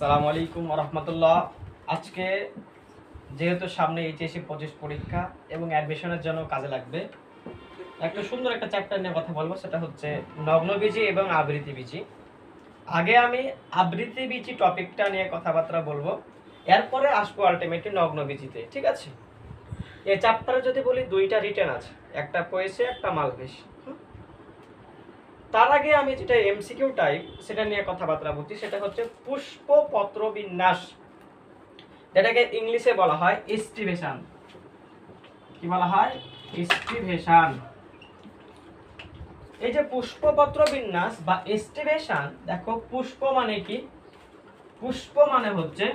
সালামু আলাইকুম রহমতুল্লাহ। আজকে যেহেতু সামনে এইচএসসি 25 পরীক্ষা এবং অ্যাডমিশনের জন্য কাজে লাগবে, একটা সুন্দর একটা চ্যাপ্টার নিয়ে কথা বলবো, সেটা হচ্ছে নগ্নবীজি এবং আবৃত্তিবীজি। আগে আমি আবৃত্তিবীজি টপিকটা নিয়ে কথাবার্তা বলবো, এরপরে আসবো আলটিমেটলি নগ্নবীজিতে। ঠিক আছে? এই চ্যাপ্টারে যদি বলি দুইটা রিটেন আছে, একটা পয়েসি একটা মালবেশি। তার আগে আমি যেটা এমসিকিউ টাইপ সেটা নিয়ে কথাবার্তা বলছি, সেটা হচ্ছে পুষ্পপত্র বিন্যাস, যেটাকে ইংলিশে বলা হয় এস্টিভেশন। কি বলা হয়? এস্টিভেশন। এই যে পুষ্পপত্র বিন্যাস বা এস্টিভেশন, দেখো পুষ্প মানে কি? পুষ্প মানে হচ্ছে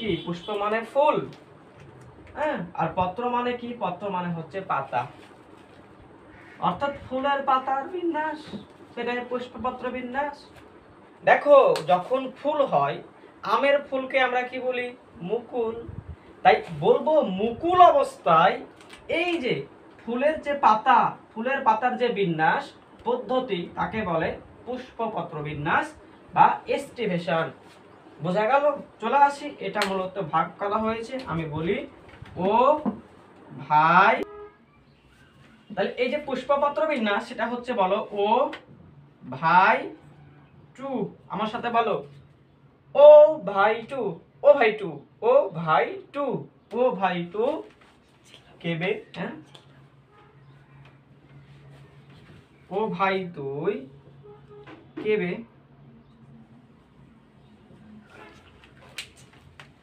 কি? পুষ্প মানে ফুল, হ্যাঁ। আর পত্র মানে কি? পত্র মানে হচ্ছে পাতা, অর্থাৎ ফুলের পাতার বিন্যাস, সেটাই পুষ্পপত্র বিন্যাস। দেখো, যখন ফুল হয়, আমের ফুলকে আমরা কি বলি? মুকুল। তাই বলবো মুকুল অবস্থায় এই যে ফুলের যে পাতা, ফুলের পাতার যে বিন্যাস পদ্ধতি, তাকে বলে পুষ্পপত্র বিন্যাস বা এস্টিভেশন। বোঝা গেল? চলে আসি, এটা মূলত ভাগ করা হয়েছে। আমি বলি ও ভাই, তাহলে এই যে পুষ্পপত্র বিন্যাস সেটা হচ্ছে, বলো ও ভাই টু। আমার সাথে বলো ও ভাই টু, ও ভাই টু, ও ভাই টু, ও ভাই টু কেবে, হ্যাঁ। ও ভাই তুই কেবে,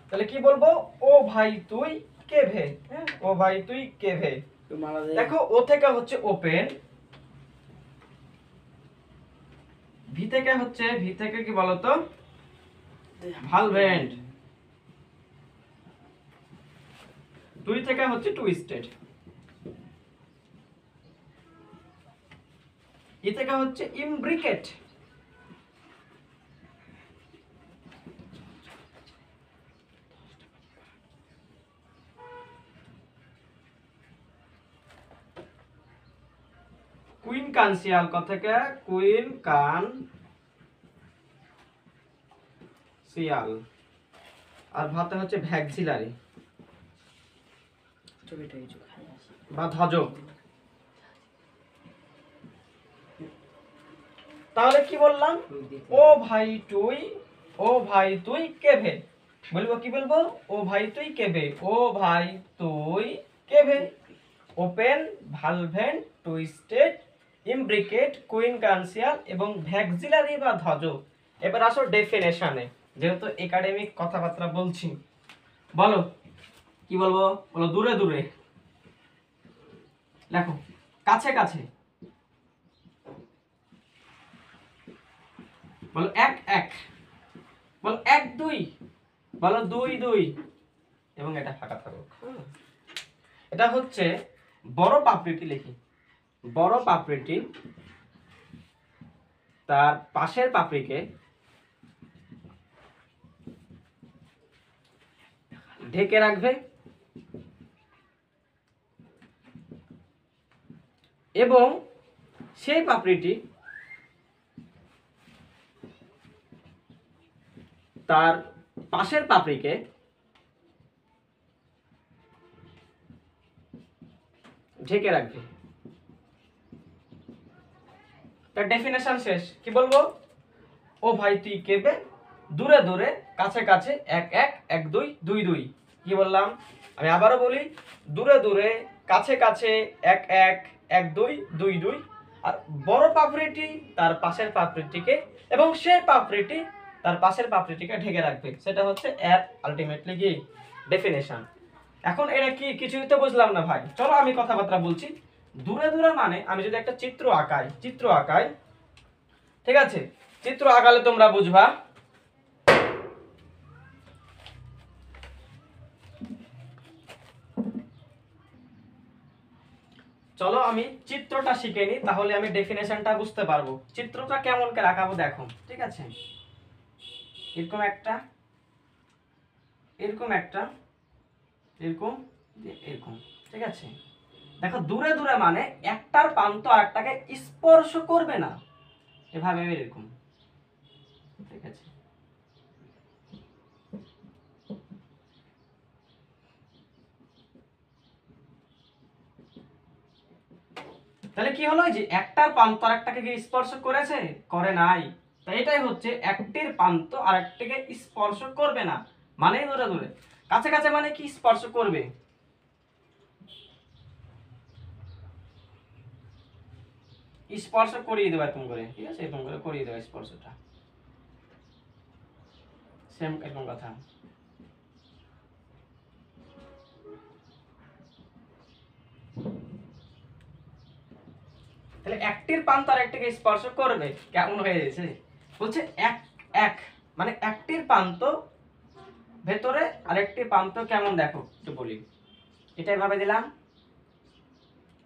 তাহলে কি বলবো? ও ভাই তুই কেভে, হ্যাঁ, ও ভাই তুই কেভে। দেখো, ও থেকে হচ্ছে ওপেন, ভি থেকে কি বলতো? ভালভেন্ট। তুই থেকে হচ্ছে টুইস্টেড, ই থেকে হচ্ছে ইমব্রিকেট, কুইন কানসিয়াল থেকে কুইন কান সিয়াল, আর ভাতে হচ্ছে ভ্যাক্সিলারি বা ধ্বজক। তাহলে কি বললাম? ও ভাই তুই, ও ভাই তুই কেভে। বলবো কি বলবো? ও ভাই তুই কেভে, ও ভাই তুই কেভে। ওপেন, ভালভেন্ট, টুইস্টেড, ইমব্রিকেট, কুইন কানসিয়াল এবং ভ্যাক্সিলারি বা ধ্বজক। এবার আসো ডেফিনেশনে, যেহেতু একাডেমিক কথাবার্তা বলছি। বলো কি বলবো? বলো দূরে দূরে, লেখো কাছে কাছে, বলো এক এক, বলো এক দুই, বলো দুই দুই, এবং এটা ফাঁকা থাকুক। এটা হচ্ছে বড় পাপড়িটি। লিখি বড় পাপড়িটি তার পাশের পাপড়িকে ঢেকে রাখবে এবং সেই পাপড়িটি তার পাশের পাপড়িকে ঢেকে রাখবে। তার ডেফিনেশন শেষ। কি বলবো? ও ভাই তুই কেবে, দূরে দূরে, কাছে কাছে, এক এক, এক দুই, দুই দুই। কি বললাম? আমি আবারও বলি, দূরে দূরে, কাছে কাছে, এক এক, এক দুই, দুই দুই। আর বড় পাপড়িটি তার পাশের পাপড়িটিকে এবং সেই পাপড়িটি তার পাশের পাপড়িটিকে ঢেকে রাখবে। সেটা হচ্ছে এর আলটিমেটলি কি ডেফিনেশন। এখন এটা কি কিছুই তো বুঝলাম না ভাই। চলো আমি কথাবার্তা বলছি। দূরে দূরে মানে আমি যদি একটা চিত্র আঁকাই, ঠিক আছে? চিত্র আঁকালে তোমরা বুঝবা। চলো আমি চিত্রটা শিখে নিই, তাহলে আমি ডেফিনেশনটা বুঝতে পারবো। চিত্রটা কেমন করে আঁকাবো দেখো, ঠিক আছে? এরকম একটা, এরকম একটা, এরকম, এরকম, ঠিক আছে? দেখো, দূরে দূরে মানে একটার প্রান্ত আরেকটাকে স্পর্শ করবে না, এভাবে এরকম। ঠিক আছে। তাহলে কি হলো, যে একটার প্রান্ত আরেকটাকে কি স্পর্শ করেছে? করে নাই। তাই এটাই হচ্ছে একটির প্রান্ত আরেকটাকে স্পর্শ করবে না, মানে দূরে দূরে। কাছে কাছে মানে কি স্পর্শ করবে। স্পর্শ করিয়ে দেবো এরকম করে, ঠিক আছে, এরকম করে করিয়ে দেবো স্পর্শটা, সেম এরকম কথা। তাহলে একটির প্রান্ত আরেকটাকে স্পর্শ করবে, কেমন হয়ে গেছে বলছে এক এক, মানে একটির প্রান্ত ভেতরে আরেকটি প্রান্ত কেমন, দেখো একটু বলি। এটা এভাবে দিলাম,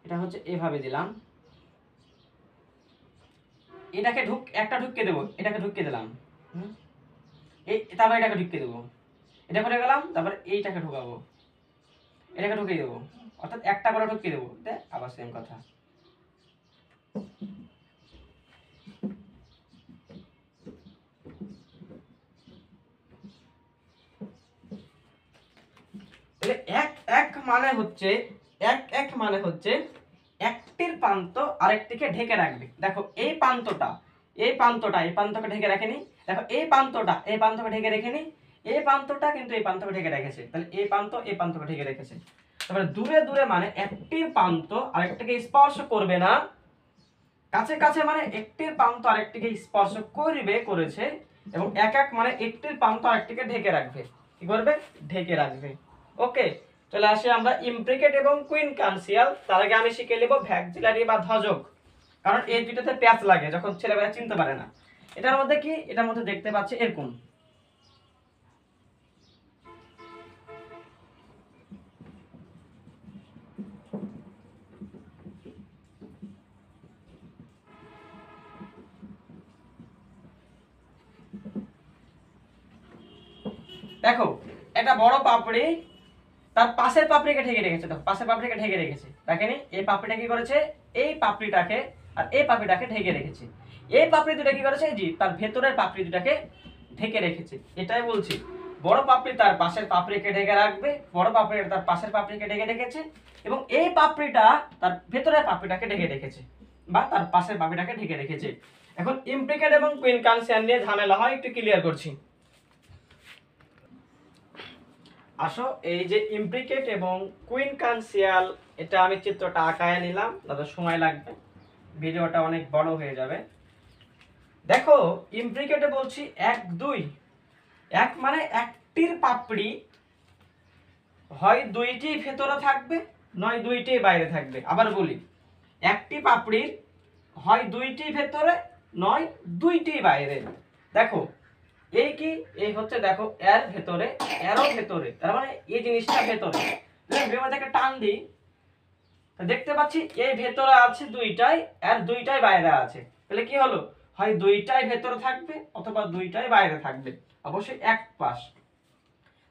এটা হচ্ছে এভাবে দিলাম, এটাকে একটা ঢুকিয়ে দেবো, এটাকে ঢুকিয়ে দিলাম, এই তারপর এটাকে ঢুকিয়ে দেবো, এটা করে গেলাম, তারপর এইটাকে ঢুকাবো, এটাকে ঢুকিয়ে দেবো, অর্থাৎ একটা করে ঢুকিয়ে দেবো, আবার সেম কথা। তাহলে এক এক মানে হচ্ছে, এক এক মানে হচ্ছে একটির প্রান্ত আরেকটিকে ঢেকে রাখবে। দেখো এই প্রান্তটা এই প্রান্তটা এই প্রান্তকে ঢেকে রাখেনি, দেখো এই প্রান্তটা এই প্রান্তকে ঢেকে রেখেনি, এই প্রান্তটা কিন্তু এই প্রান্তকে ঢেকে রেখেছে, তাহলে এই প্রান্ত এই প্রান্তকে ঢেকে রেখেছে। তারপরে দূরে দূরে মানে একটির প্রান্ত আরেকটিকে স্পর্শ করবে না, কাছে কাছে মানে একটির প্রান্ত আরেকটিকে স্পর্শ করবে করেছে, এবং এক এক মানে একটির প্রান্ত আরেকটিকে ঢেকে রাখবে। কি করবে? ঢেকে রাখবে। ওকে, চলে আসি আমরা ইমপ্রিকেট এবং কুইনকানসিয়াল। তার আগে আমি শিখে নেব ভ্যাক্সিলারি বা ধ্বজক, কারণ এই দুটোতে প্যাচ লাগে যখন ছেলেমেয়েরা চিনতে পারে না। এটার মধ্যে কি, এটার মধ্যে দেখতে পাচ্ছি এরকম, দেখো একটা বড় পাপড়ি তার পাশের পাপড়িকে ঢেকে রেখেছে, দেখো পাশের পাপড়িকে ঢেকে রেখেছে, দেখেনি এই পাপড়িটা কি করেছে, এই পাপড়িটাকে আর এই পাপড়িটাকে ঢেকে রেখেছে। এই পাপড়ি দুটো কি করেছে, জি তার ভেতরের পাপড়ি দুটাকে ঢেকে রেখেছে। এটাই বলছি, বড় পাপড়ি তার পাশের পাপড়িকে ঢেকে রাখবে, বড় পাপড়ি তার পাশের পাপড়িকে ঢেকে রেখেছে, এবং এই পাপড়িটা তার ভেতরের পাপড়িটাকে ঢেকে রেখেছে, বা তার পাশের পাপড়িটাকে ঢেকে রেখেছে। এখন ইমপ্লিকেট এবং কুইনকানসিয়াল নিয়ে ঝামেলা হয়, একটু ক্লিয়ার করছি। আসো, এই যে ইমপ্লিকেট এবং কুইনকানসিয়াল, এটা আমি চিত্রটা আঁকায় নিলাম, তাতে সময় লাগবে, ভিডিওটা অনেক বড় হয়ে যাবে। দেখো ইমপ্লিকেটে বলছি এক দুই, এক মানে একটির পাপড়ি হয় দুইটি ভেতরে থাকবে নয় দুইটি বাইরে থাকবে। আবার বলি, একটি পাপড়ির হয় দুইটি ভেতরে নয় দুইটি বাইরে। দেখো এই কি, এই হচ্ছে দেখো এর ভেতরে এরও ভেতরে, তার মানে এই জিনিসটা ভেতরে, থেকে টান দিই দেখতে পাচ্ছি এই ভেতরে আছে দুইটাই আর দুইটাই বাইরে আছে। তাহলে কি হলো, হয় দুইটাই ভেতরে থাকবে অথবা দুইটাই বাইরে থাকবে, অবশ্যই এক পাশ।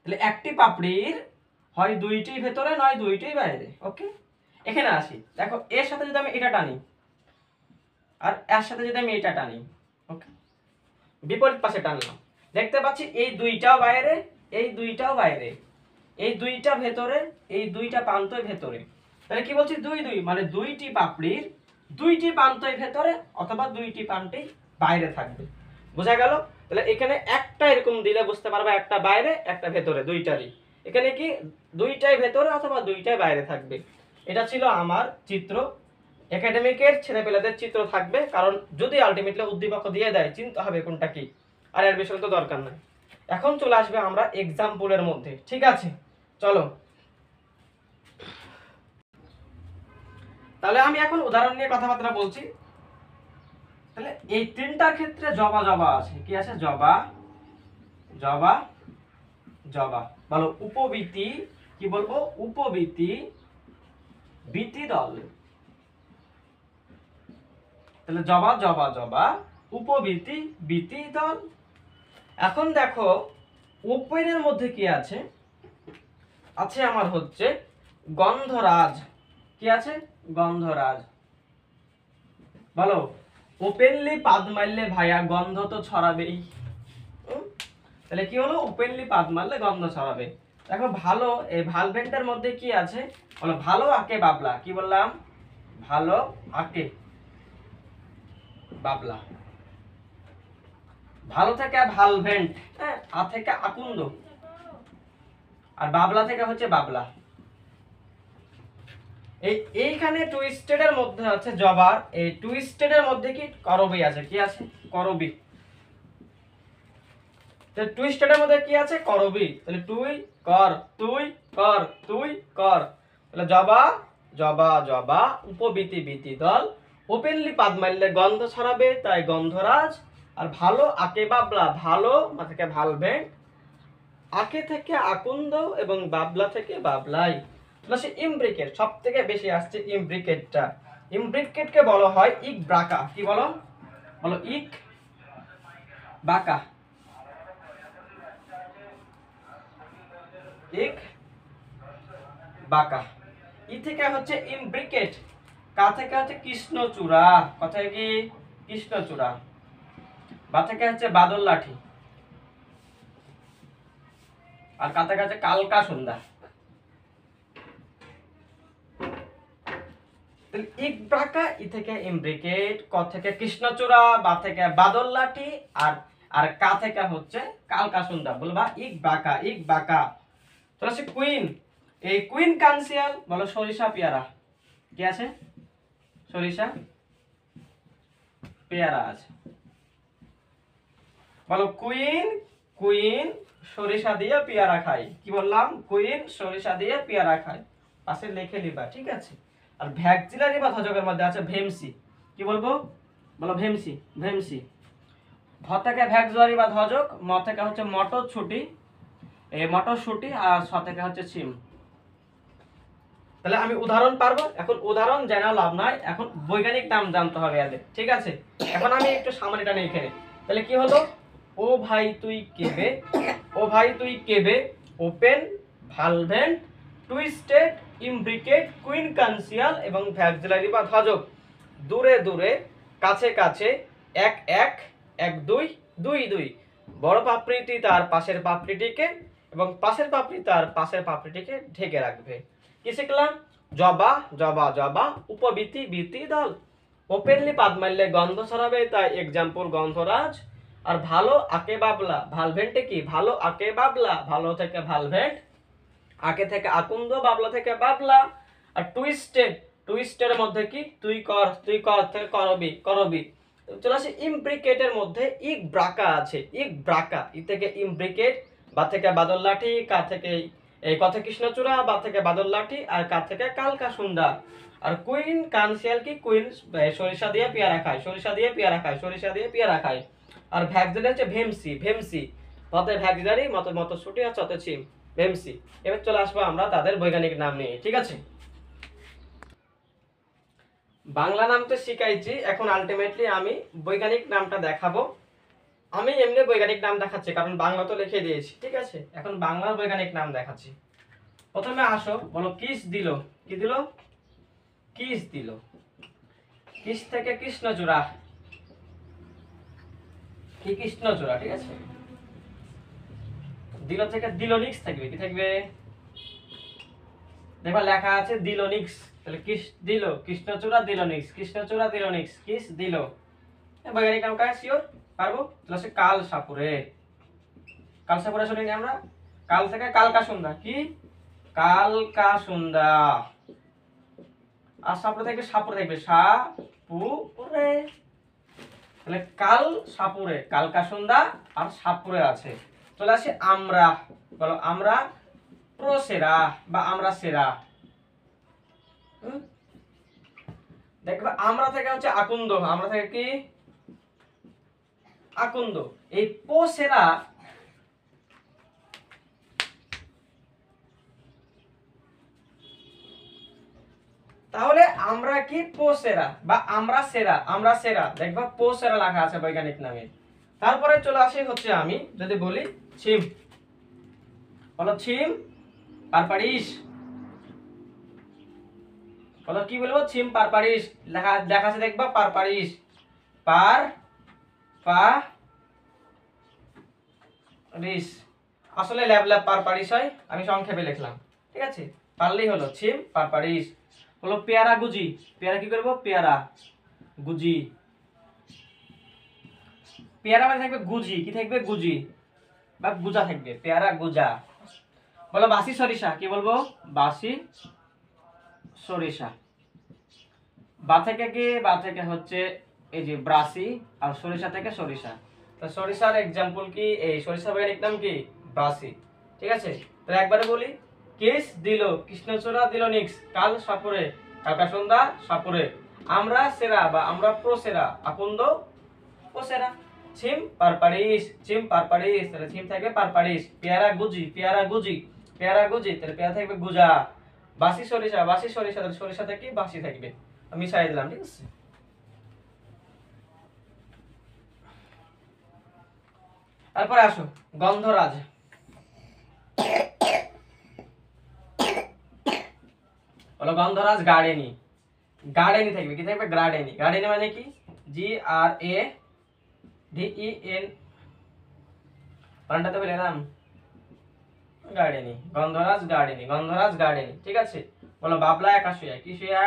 তাহলে একটি পাপড়ির হয় দুইটি ভেতরে নয় দুইটি বাইরে। ওকে, এখানে আসি, দেখো এর সাথে যদি আমি এটা টানি আর এর সাথে যদি আমি এটা টানি, ওকে বিপরীত পাশে টানলাম, দেখতে পাচ্ছি এই দুইটাও বাইরে এই দুইটাও বাইরে, এই দুইটা ভেতরে এই দুইটা প্রান্তই ভেতরে। তাহলে কি বলছি, দুই দুই মানে দুইটি পাপড়ির দুইটি প্রান্তই ভেতরে অথবা দুইটি প্রান্তেই বাইরে থাকবে। বোঝা গেল? তাহলে এখানে একটা এরকম দিলে বুঝতে পারবে একটা বাইরে একটা ভেতরে দুইটারই, এখানে কি দুইটাই ভেতরে অথবা দুইটাই বাইরে থাকবে। এটা ছিল আমার চিত্র। একাডেমিকের ছেলেপেলেদের চিত্র থাকবে, কারণ যদি আলটিমেটলি উদ্দীপক দিয়ে দেয় চিন্তা হবে কোনটা কি, আর এর বিষয়ে তো দরকার নাই। এখন চলে আসবে আমরা এক্সাম্পলের মধ্যে, ঠিক আছে? চলো তাহলে আমি এখন উদাহরণ নিয়ে কথাবার্তা বলছি। তাহলে এই তিনটার ক্ষেত্রে জবা জবা আছে, কি আছে, জবা জবা জবা। বলো উপবীতি, কি বলবো, উপবীতি বীতি দল। তাহলে জবা জবা জবা উপবীতি বীতি দল। এখন দেখো ওপেনের মধ্যে কি আছে, আছে আমার হচ্ছে গন্ধরাজ। কি আছে, গন্ধরাজ। বলো ওপেনলি পাদ মারলে ভাইয়া গন্ধ তো ছড়াবেই, তাহলে কি হলো, ওপেনলি পাত মারলে গন্ধ ছড়াবে। দেখো ভালো, এই ভালভেন্টের মধ্যে কি আছে বলো, ভালো আঁকে বাবলা। কি বললাম, ভালো আঁকে বাবলা। ভালো থেকে ভালভেন্ট, হ্যাঁ, আ থেকে আকুন্দ, আর বাবলা থেকে হচ্ছে বাবলা। এইখানে টুইস্টেড এর মধ্যে আছে জবার, এই টুইস্টেড এর মধ্যে কি করবি আছে, কি আছে করবি। তো টুইস্টেড এর মধ্যে কি আছে করবি, তাহলে তুই কর, তুই কর, তুই কর। তাহলে জবা জবা জবা, উপবীতি বীতি দল, ওপেনলি পাদ মারলে গন্ধ ছড়াবে তাই গন্ধরাজ। আর ভালো আকে বাবলা, ভালো থেকে ভালভেন্ট, আকে থেকে আকুন্দ এবং বাবলা থেকে বাবলাই। সে ইমব্রিকেট, সব থেকে বেশি আসছে ইমব্রিকেটটা। ইমব্রিকেটকে বলা হয় ইক ব্রাকা। কি বলো, বলো ইক বাকা, ইক বাকা। ই থেকে হচ্ছে ইমব্রিকেট, কা থেকে হচ্ছে কৃষ্ণচূড়া, কথায় কি কৃষ্ণচূড়া, বা থেকে হচ্ছে বাদল লাঠি, আর কা থেকে হচ্ছে কালকা সন্ধ্যা। ইক ব্রাকা, ই থেকে ইমব্রিকেট, ক থেকে কৃষ্ণচূড়া, বা থেকে বাদল লাঠি, আর আর কা থেকে হচ্ছে কালকা সন্ধ্যা। বলবা ইক বাকা, ইক বাকা। তো আছে কুইন, এই কুইন কানসিয়াল, বলো সরিষা পেয়ারা। কি আছে, সরিষা পেয়ারা আছে। বলো কুইন, কুইন সরিষা দিয়ে পেয়ারা খায়। কি বললাম, কুইন সরিষা দিয়ে পেয়ারা খায়, পাশে লিখে নিবা, ঠিক আছে। আর ভ্যাক্সিলারি বা ধ্বজকের মধ্যে আছে ভেমসি। কি বলবো, বলো ভেমসি, ভেমসি। ভ থেকে ভ্যাক্সিলারি বা ধ্বজক, ম থেকে হচ্ছে মটরছুটি, এই মটরশুটি, আর ছ থেকে হচ্ছে সিম। তাহলে আমি উদাহরণ পারবো, এখন উদাহরণ জানা লাভ নাই, এখন বৈজ্ঞানিক নাম জানতে হবে এদের, ঠিক আছে। এখন আমি একটু সামানিটা নেই এখানে। তাহলে কি হলো, ও ভাই তুই কেবে, ও ভাই তুই কেবে, ওপেন, ভালভেন্ট, টুইস্টেড, ইমব্রিকেট, কুইন কানসিয়াল এবং ভ্যাক্সিলারি বা ধ্বজক। দূরে দূরে, কাছে কাছে, এক এক, এক দুই, দুই দুই। বড় পাপড়িটি তার পাশের পাপড়িটিকে এবং পাশের পাপড়ি তার পাশের পাপড়িটিকে ঢেকে রাখবে। কি শিখলাম, জবা জবা জবা, উপবীতি বীতি দল, ওপেনলি পাদ মারলে গন্ধ ছড়াবে তাই এক্সাম্পল গন্ধরাজ। আর ভালো আকে বাবলা, ভালভেন্টে কি ভালো আকে বাবলা, ভালো থেকে ভালভেন্ট, আকে থেকে আকুন্দ, বাবলা থেকে বাবলা। আর টুইস্টেড, টুইস্টের মধ্যে কি তুই কর, তুই কর থেকে করবি, করবি। চলে আসে ইমব্রিকেটের মধ্যে ইক ব্রাকা আছে, ইক ব্রাকা, ই থেকে ইমব্রিকেট, বা থেকে বাদল লাঠি, কা থেকে এই কথা কৃষ্ণচূড়া, বা থেকে বাদল লাঠি, আর কা থেকে কালকা সন্ধ্যা। আর কুইন কানসিয়াল কি কুইন সরিষা দিয়ে পেয়ারা খায়, সরিষা দিয়ে পেয়ারা খায়, সরিষা দিয়ে পেয়ারা খায়। আর ভ্যাক্সিলারি হচ্ছে ভেমসি, ভেমসি। মতে ভ্যাক্সিলারি, মত ছুটি, আর চতে ছিম, ভেমসি। এবার চলে আসবো আমরা তাদের বৈজ্ঞানিক নাম নিয়ে, ঠিক আছে। বাংলা নাম তো শিখাইছি, এখন আলটিমেটলি আমি বৈজ্ঞানিক নামটা দেখাবো। আমি এমনি বৈজ্ঞানিক নাম দেখাচ্ছি কারণ বাংলা তো লিখে দিয়েছি, ঠিক আছে। এখন বাংলার বৈজ্ঞানিক নাম দেখাচ্ছি। প্রথমে আসো, বলো কিস দিল। কি দিল, কিস দিল। কিস থেকে কৃষ্ণচূড়া, কি কৃষ্ণচূড়া, ঠিক আছে। দিল থেকে দিলোনিক্স থাকবে, কি থাকবে, দেখবা লেখা আছে দিলোনিক্স। তাহলে কিস দিল, কৃষ্ণচূড়া দিলোনিক্স, কৃষ্ণচূড়া দিলোনিক্স, কিস দিল। বৈজ্ঞানিক নাম কাজ শিওর পারবো। তাহলে কাল সাপুরে, কাল সাপুরে শুনিনি আমরা, কাল থেকে কালকা সন্ধ্যা, কি কালকা সন্ধ্যা। আর সাপুরে থেকে সাপুরে থাকবে, সাপুরে। তাহলে কাল সাপুরে, কালকা সন্ধ্যা, আর সাপুরে আছে। চলে আসে আমরা, বলো আমরা প্রসেরা বা আমরা সেরা। দেখবে আমরা থেকে হচ্ছে আকুন্দ, আমরা থেকে কি আকুন্দ। এই পোসেরা, তাহলে আমরা কি পোসেরা বা আমরা সেরা, আমরা সেরা। দেখবা পোসেরা লেখা আছে বৈজ্ঞানিক নামে। তারপরে চলে আসি হচ্ছে আমি যদি বলি ছিম, বলো ছিম পারপারিস, বলো কি বলবো, ছিম পারপারিস। লেখা লেখা আছে দেখবা পারপারিস, পার পা রিস, আসলে ল্যাব ল্যাব পারপারিস হয়, আমি সংক্ষেপে লিখলাম, ঠিক আছে, পারলেই হলো। ছিম পারপারিস হলো পেয়ারা গুজি, পেয়ারা কি করবো, পেয়ারা গুজি, পেয়ারা মানে থাকবে গুজি, কি থাকবে, গুজি বা গুজা থাকবে, পেয়ারা গুজা। বলো বাসি সরিষা, কি বলবো, বাসি সরিষা। বা থেকে কি, বা থেকে হচ্ছে এই যে ব্রাসি, আর সরিষা থেকে সরিষা। তো সরিষার এক্সাম্পল কি, এই সরিষা বৈজ্ঞানিক নাম কি, ব্রাসি, ঠিক আছে। তাহলে একবারে বলি, কেস দিল কৃষ্ণচূড়া দিল নিক্স, কাল সাপুরে কালকা সন্ধ্যা সাপুরে, আমরা সেরা বা আমরা প্রসেরা, আকুন্দ প্রসেরা। ছিম পারপারিস, ছিম পারপারিস, তাহলে ছিম থাকবে পারপারিস। পেয়ারা গুজি, পেয়ারা গুজি, পেয়ারা গুজি, তাহলে পেয়ারা থাকবে গুজা। বাসি সরিষা, বাসি সরিষা, তাহলে সরিষা থেকে বাসি থাকবে, আমি মিশাই দিলাম, ঠিক আছে। তারপরে আসো গন্ধরাজ। বলো গন্ধরাজ গার্ডেনি, গার্ডেনি থাকবে, কি থাকবে, গার্ডেনি। গার্ডেনি মানে কি, GRADEN, বানানটা তো বললাম, গার্ডেনি, গন্ধরাজ গার্ডেনি, গন্ধরাজ গার্ডেনি, ঠিক আছে। বলো বাবলা একা শুয়া, কি শুয়া,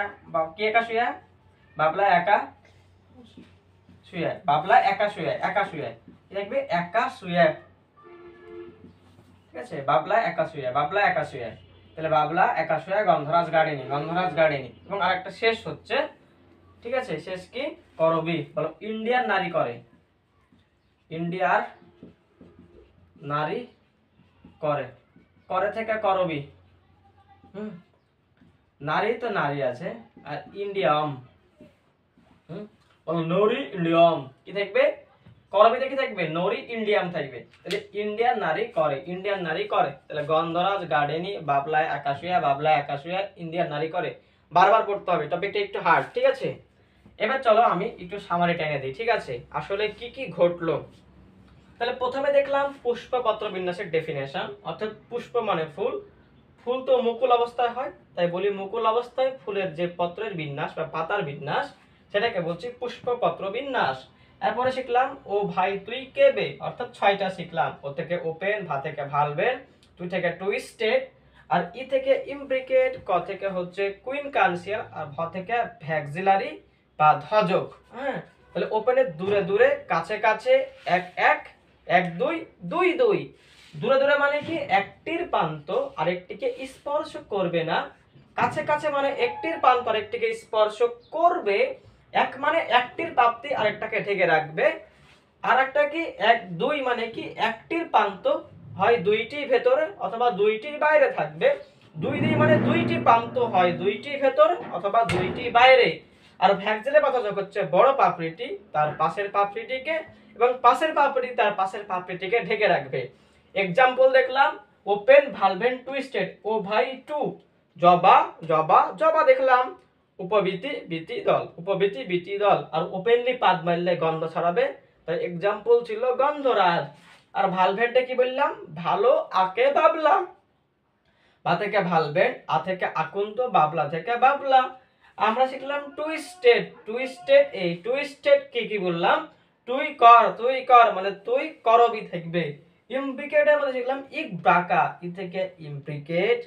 কি একা শুয়া, বাবলা একা শুয়া, বাবলা একা শুয়া, একা শুয়া, কি থাকবে, একা শুয়া, ঠিক আছে। বাবলা একা শুয়া, বাবলা একা শুয়া, তাহলে বাবলা একা শুয়া, গন্ধরাজ গার্ডেনি, গন্ধরাজ গার্ডেনি। এবং আরেকটা শেষ হচ্ছে, ঠিক আছে, শেষ কি, করবি। বলো ইন্ডিয়ার নারী করে, ইন্ডিয়ার নারী করে, করে থেকে করবি, নারী তো নারী আছে, আর ইন্ডিয়াম, নরি ইন্ডিয়াম, কি থাকবে, করবিতে কি থাকবে, নরি ইন্ডিয়াম থাকবে। তাহলে ইন্ডিয়ান নারী করে, ইন্ডিয়ান নারী করে, তাহলে গন্ধরাজ গার্ডেনি, বাবলায় আকাশুয়া, বাবলায় আকাশুয়া, ইন্ডিয়ান নারী করে। বারবার পড়তে হবে, টপিকটা একটু হার্ড, ঠিক আছে। এবার চলো আমি একটু সামারি টেনে দিই, ঠিক আছে, আসলে কি কি ঘটলো। তাহলে প্রথমে দেখলাম পুষ্পপত্র বিন্যাসের ডেফিনেশন, অর্থাৎ পুষ্প মানে ফুল, ফুল তো মুকুল অবস্থায় হয়, তাই বলি মুকুল অবস্থায় ফুলের যে পত্রের বিন্যাস বা পাতার বিন্যাস, সেটাকে বলছি পুষ্পপত্র বিন্যাস। এরপরে শিখলাম ও ভাই তুই কে বে, অর্থাৎ 6টা শিখলাম। ও থেকে ওপেন, ভা থেকে ভালভেন, তুই থেকে টুইস্টেড, আর ই থেকে ইমব্রিকেট, ক থেকে হচ্ছে কুইন কানসিয়াল, আর ভ থেকে ভ্যাক্সিলারি বা ধ্বজক। হ্যাঁ, তাহলে ওপেনের দূরে দূরে, কাছে কাছে, এক এক, এক দুই, দুই দুই। দূরে দূরে মানে কি, একটির প্রান্ত আরেকটিকে স্পর্শ করবে না। কাছে কাছে মানে একটির প্রান্ত আরেকটিকে স্পর্শ করবে। এক মানে একটির প্রাপ্তি আরেকটাকে ঢেকে রাখবে। আর একটা কি, এক দুই মানে কি, একটির প্রান্ত হয় দুইটি ভেতরে অথবা দুইটি বাইরে থাকবে। দুই দুই মানে দুইটি প্রান্ত হয় দুইটি ভেতরে অথবা দুইটি বাইরে। আর ভ্যাকজেলে বাতাসক হচ্ছে বড় পাপড়িটি তার পাশের পাপড়িটিকে, এবং পাশের পাপড়ি তার পাশের পাপড়িটিকে ঢেকে রাখবে। এক্সাম্পল দেখলাম, ওপেন ভালভেন টুইস্টেড, ও ভাই টু, জবা জবা জবা দেখলাম, উপবীতি বিতি দল, উপবীতি বিতি দল, আর ওপেনলি পাদ মারলে গন্ধ ছড়াবে, তাই এক্সাম্পল ছিল গন্ধরাজ। আর ভালভেনটা কি বললাম, ভালো আকে বাবলা, বা থেকে ভালভেন, আ থেকে আকুন্ত, বাবলা থেকে বাবলা। আমরা শিখলাম টুইস্টেড, টুইস্টেড, এই টুইস্টেড কি বললাম, তুই কর মানে তুই করবি থাকবে। ইমব্রিকেটের মধ্যে শিখলাম ইক ব্রাকা, ই থেকে ইমব্রিকেট,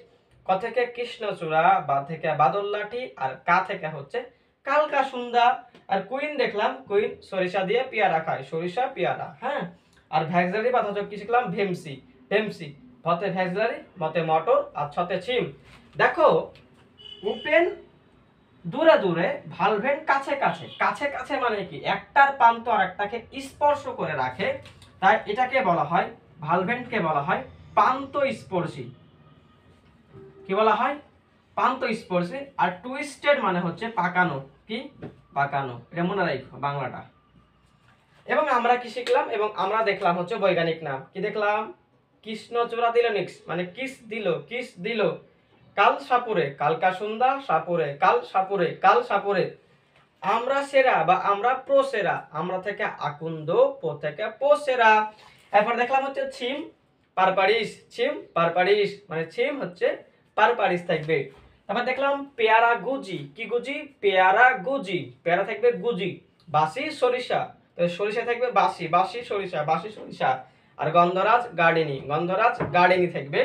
ক থেকে কৃষ্ণচূড়া, বা থেকে বাদল লাঠি, আর কা থেকে হচ্ছে কালকা সন্ধ্যা। আর কুইন দেখলাম, কুইন সরিষা দিয়ে পেয়ারা খায়, সরিষা পেয়ারা। হ্যাঁ, আর ভ্যাক্সিলারি বাধাচক কি শিখলাম, ভেমসি, ভেমসি, ভতে ভ্যাক্সিলারি, মতে মটর, আর ছতে ছিম। দেখো ওপেন দূরে দূরে, ভালভেন কাছে কাছে, কাছে কাছে মানে কি, একটার প্রান্ত আর একটাকে স্পর্শ করে রাখে, তাই এটাকে বলা হয়, ভালভেনকে বলা হয় প্রান্ত স্পর্শী। কি বলা হয়, প্রান্ত স্পর্শী। আর টুইস্টেড মানে হচ্ছে পাকানো, কি পাকানো, এটা মনে রাখো বাংলাটা। এবং আমরা কি শিখলাম, এবং আমরা দেখলাম হচ্ছে বৈজ্ঞানিক নাম, কি দেখলাম, কৃষ্ণচূড়া দিল নিক্স মানে কিস দিল, কিস দিল, কাল সাপুরে কালকা সন্ধ্যা সাপুরে, কাল সাপুরে কাল সাপুরে, আমরা সেরা বা আমরা প্রসেরা, আমরা থেকে আকুন্দ, পো থেকে পোসেরা। এরপর দেখলাম হচ্ছে ছিম পারপারিস, ছিম পারপারিস মানে ছিম হচ্ছে পারপারিস থাকবে। তারপর দেখলাম পেয়ারা গুজি, কি গুজি, পেয়ারা গুজি, পেয়ারা থাকবে গুজি। বাসি সরিষা, সরিষা থাকবে বাসি, বাসি সরিষা, বাসি সরিষা। আর গন্ধরাজ গার্ডেনি থাকবে।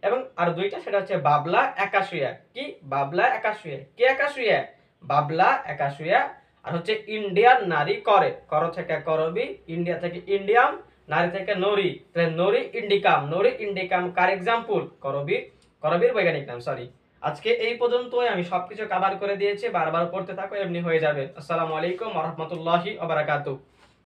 এবং আর দুইটা, সেটা হচ্ছে বাবলা একাশুয়া। কি বাবলা একাশুয়া? কি একাশুয়া? বাবলা একাশুয়া। আর হচ্ছে ইন্ডিয়ান নারী করে, কর থেকে করবি, ইন্ডিয়া থেকে ইন্ডিয়াম, নারী থেকে নরি, তাহলে নরি ইন্ডিকাম কার এক্সাম্পল? করবির বৈজ্ঞানিক নাম। সরি, আজকে এই পর্যন্তই, আমি সবকিছু কভার করে দিয়েছি, বারবার পড়তে থাকো, এমনি হয়ে যাবে। আসসালামু আলাইকুম ওয়া রাহমাতুল্লাহি ওয়া বারাকাতুহু।